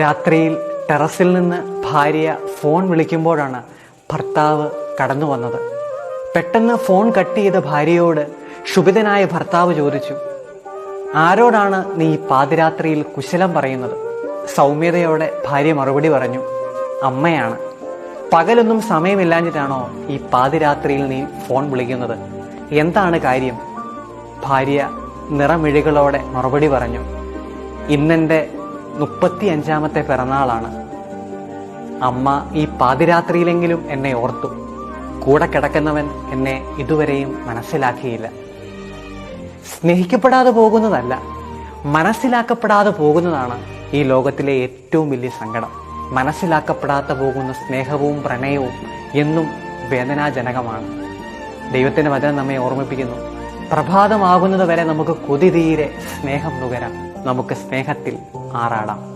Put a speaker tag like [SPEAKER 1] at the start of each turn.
[SPEAKER 1] രാത്രിയിൽ ടെറസിൽ നിന്ന് ഭാര്യ ഫോൺ വിളിക്കുമ്പോഴാണ് ഭർത്താവ് കടന്നു വന്നത്. പെട്ടെന്ന് ഫോൺ കട്ട് ചെയ്ത ഭാര്യയോട് ക്ഷുഭിതനായ ഭർത്താവ് ചോദിച്ചു, ആരോടാണ് നീ പാതിരാത്രിയിൽ കുശലം പറയുന്നത്? സൗമ്യതയോടെ ഭാര്യ മറുപടി പറഞ്ഞു, അമ്മയാണ്. പകലൊന്നും സമയമില്ലാഞ്ഞിട്ടാണോ ഈ പാതിരാത്രിയിൽ നീ ഫോൺ വിളിക്കുന്നത്? എന്താണ് കാര്യം? ഭാര്യ നിറമിഴികളോടെ മറുപടി പറഞ്ഞു, ഇന്നെൻ്റെ 35ാമത്തെ പിറന്നാളാണ്. അമ്മ ഈ പാതിരാത്രിയിലെങ്കിലും എന്നെ ഓർത്തു. കൂടെ കിടക്കുന്നവൻ എന്നെ ഇതുവരെയും മനസ്സിലാക്കിയില്ല. സ്നേഹിക്കപ്പെടാതെ പോകുന്നതല്ല, മനസ്സിലാക്കപ്പെടാതെ പോകുന്നതാണ് ഈ ലോകത്തിലെ ഏറ്റവും വലിയ സങ്കടം. മനസ്സിലാക്കപ്പെടാതെ പോകുന്ന സ്നേഹവും പ്രണയവും എന്നും വേദനാജനകമാണ്. ദൈവത്തിൻ്റെ വചനം നമ്മെ ഓർമ്മിപ്പിക്കുന്നു, പ്രഭാതമാകുന്നത് വരെ നമുക്ക് കൊതി തീരെ സ്നേഹം നുകരാം, നമുക്ക് സ്നേഹത്തിൽ ആറാടാം.